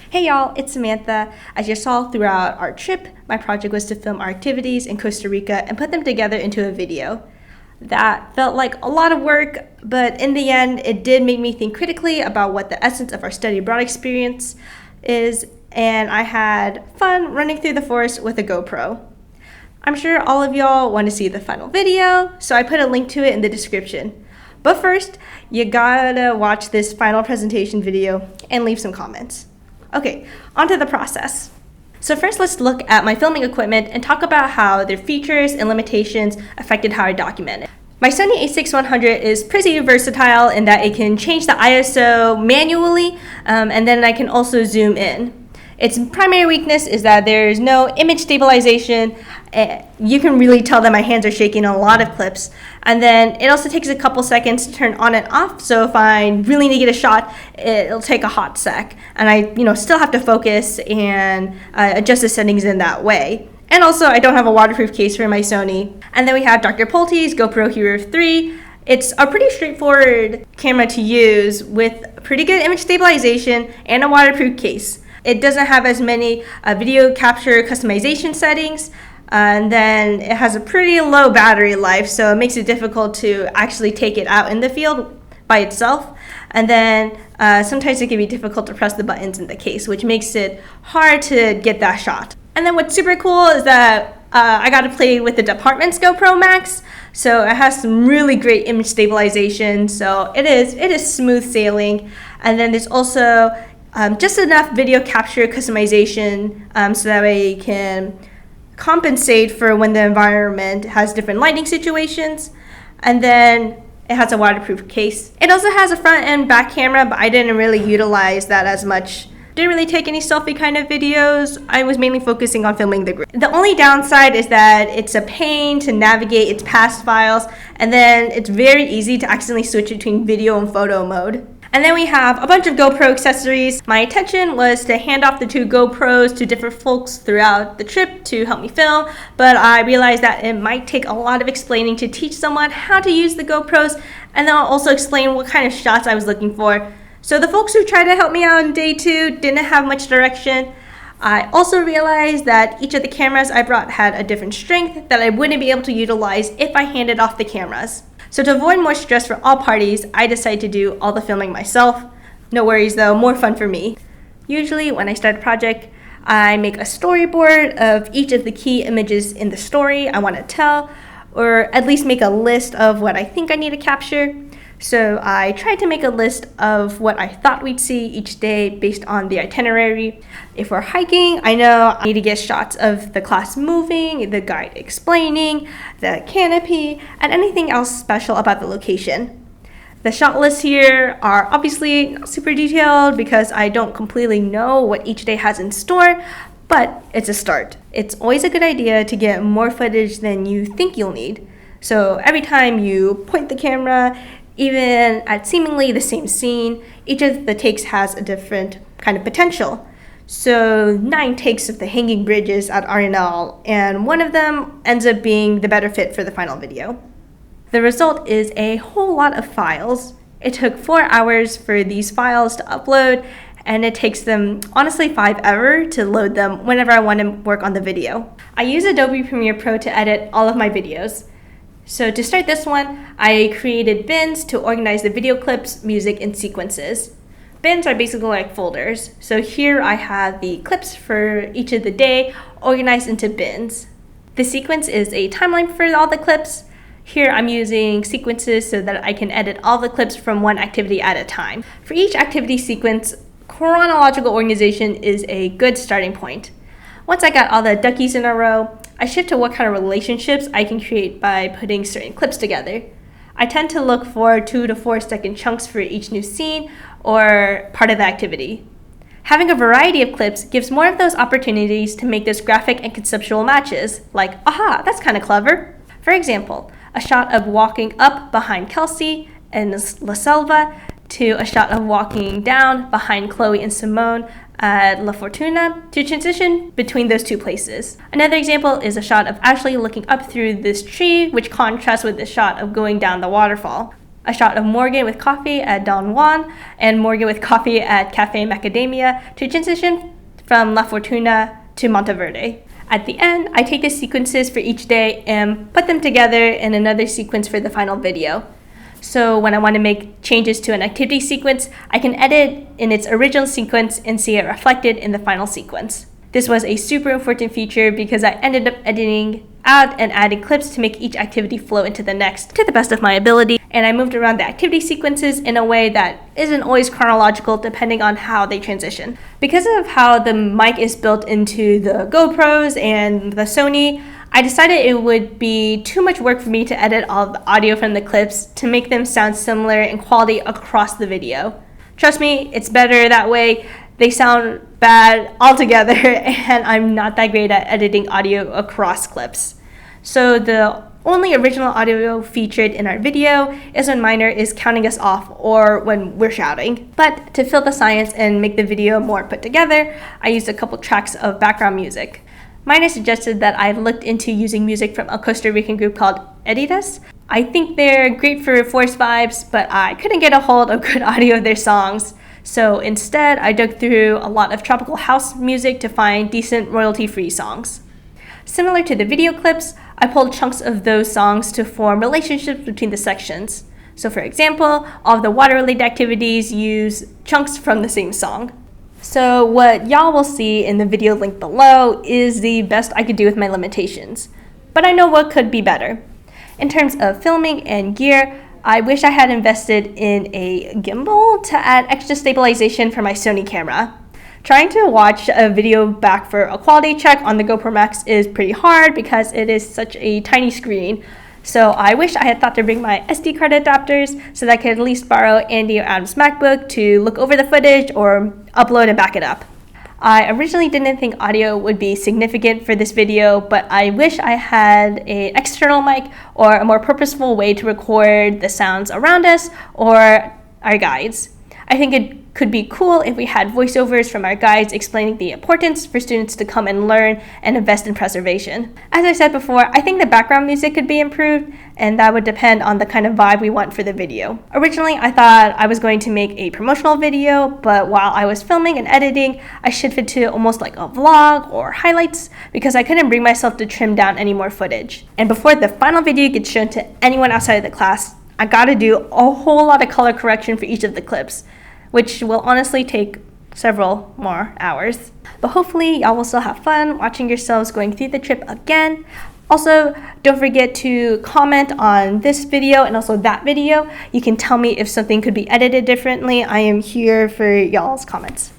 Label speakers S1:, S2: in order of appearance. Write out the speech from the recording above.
S1: Hey y'all, it's Samantha. As you saw throughout our trip, my project was to film our activities in Costa Rica and put them together into a video. That felt like a lot of work, but in the end, it did make me think critically about what the essence of our study abroad experience is, and I had fun running through the forest with a GoPro. I'm sure all of y'all want to see the final video, so I put a link to it in the description. But first, you gotta watch this final presentation video and leave some comments. Okay, on to the process. So first, let's look at my filming equipment and talk about how their features and limitations affected how I document it. My Sony a6100 is pretty versatile in that it can change the ISO manually, and then I can also zoom in. Its primary weakness is that there's no image stabilization. You can really tell that my hands are shaking in a lot of clips. And then it also takes a couple seconds to turn on and off. So if I really need to get a shot, it'll take a hot sec. And I still have to focus and adjust the settings in that way. And also, I don't have a waterproof case for my Sony. And then we have Dr. Pulte's GoPro Hero 3. It's a pretty straightforward camera to use with pretty good image stabilization and a waterproof case. It doesn't have as many video capture customization settings, and then it has a pretty low battery life, so it makes it difficult to actually take it out in the field by itself. And then sometimes it can be difficult to press the buttons in the case, which makes it hard to get that shot. And then what's super cool is that I got to play with the Department's GoPro Max, so it has some really great image stabilization. So it is smooth sailing. And then there's also just enough video capture customization so that way you can compensate for when the environment has different lighting situations. And then it has a waterproof case. It also has a front and back camera, but I didn't really utilize that as much. Didn't really take any selfie kind of videos. I was mainly focusing on filming the group. The only downside is that it's a pain to navigate its past files, and then it's very easy to accidentally switch between video and photo mode. And then we have a bunch of GoPro accessories. My intention was to hand off the two GoPros to different folks throughout the trip to help me film, but I realized that it might take a lot of explaining to teach someone how to use the GoPros, and then I'll also explain what kind of shots I was looking for. So the folks who tried to help me out on day 2 didn't have much direction. I also realized that each of the cameras I brought had a different strength that I wouldn't be able to utilize if I handed off the cameras. So to avoid more stress for all parties, I decided to do all the filming myself. No worries though, more fun for me. Usually when I start a project, I make a storyboard of each of the key images in the story I want to tell, or at least make a list of what I think I need to capture. So I tried to make a list of what I thought we'd see each day based on the itinerary. If we're hiking, I know I need to get shots of the class moving, the guide explaining, the canopy, and anything else special about the location. The shot lists here are obviously not super detailed because I don't completely know what each day has in store, but it's a start. It's always a good idea to get more footage than you think you'll need. So every time you point the camera, even at seemingly the same scene, each of the takes has a different kind of potential. So 9 takes of the hanging bridges at Arenal, and one of them ends up being the better fit for the final video. The result is a whole lot of files. It took 4 hours for these files to upload, and it takes them, honestly, 5 ever to load them whenever I want to work on the video. I use Adobe Premiere Pro to edit all of my videos. So to start this one, I created bins to organize the video clips, music, and sequences. Bins are basically like folders. So here I have the clips for each of the day organized into bins. The sequence is a timeline for all the clips. Here I'm using sequences so that I can edit all the clips from one activity at a time. For each activity sequence, chronological organization is a good starting point. Once I got all the duckies in a row, I shift to what kind of relationships I can create by putting certain clips together. I tend to look for 2 to 4 second chunks for each new scene or part of the activity. Having a variety of clips gives more of those opportunities to make those graphic and conceptual matches, like, aha, that's kind of clever. For example, a shot of walking up behind Kelsey and La Selva to a shot of walking down behind Chloe and Simone at La Fortuna to transition between those two places. Another example is a shot of Ashley looking up through this tree, which contrasts with the shot of going down the waterfall. a shot of Morgan with coffee at Don Juan, and Morgan with coffee at Cafe Macadamia to transition from La Fortuna to Monteverde. At the end, I take the sequences for each day and put them together in another sequence for the final video. So when I want to make changes to an activity sequence, I can edit in its original sequence and see it reflected in the final sequence. This was a super important feature because I ended up editing out and adding clips to make each activity flow into the next to the best of my ability, and I moved around the activity sequences in a way that isn't always chronological depending on how they transition. Because of how the mic is built into the GoPros and the Sony, I decided it would be too much work for me to edit all the audio from the clips to make them sound similar in quality across the video. Trust me, it's better that way. They sound bad altogether, and I'm not that great at editing audio across clips. So the only original audio featured in our video is when Minor is counting us off or when we're shouting. But to fill the science and make the video more put together, I used a couple tracks of background music. Minor suggested that I looked into using music from a Costa Rican group called Editas. I think they're great for forest vibes, but I couldn't get a hold of good audio of their songs. So instead, I dug through a lot of tropical house music to find decent royalty-free songs. Similar to the video clips, I pulled chunks of those songs to form relationships between the sections. So for example, all of the water-related activities use chunks from the same song. So what y'all will see in the video link below is the best I could do with my limitations. But I know what could be better. In terms of filming and gear, I wish I had invested in a gimbal to add extra stabilization for my Sony camera. Trying to watch a video back for a quality check on the GoPro Max is pretty hard because it is such a tiny screen. So I wish I had thought to bring my SD card adapters so that I could at least borrow Andy or Adam's MacBook to look over the footage or upload and back it up. I originally didn't think audio would be significant for this video, but I wish I had an external mic or a more purposeful way to record the sounds around us or our guides. I think it could be cool if we had voiceovers from our guides explaining the importance for students to come and learn and invest in preservation. As I said before, I think the background music could be improved, and that would depend on the kind of vibe we want for the video. Originally, I thought I was going to make a promotional video, but while I was filming and editing, I shifted to almost like a vlog or highlights because I couldn't bring myself to trim down any more footage. And before the final video gets shown to anyone outside of the class, I gotta do a whole lot of color correction for each of the clips, which will honestly take several more hours. But hopefully y'all will still have fun watching yourselves going through the trip again. Also, don't forget to comment on this video and also that video. You can tell me if something could be edited differently. I am here for y'all's comments.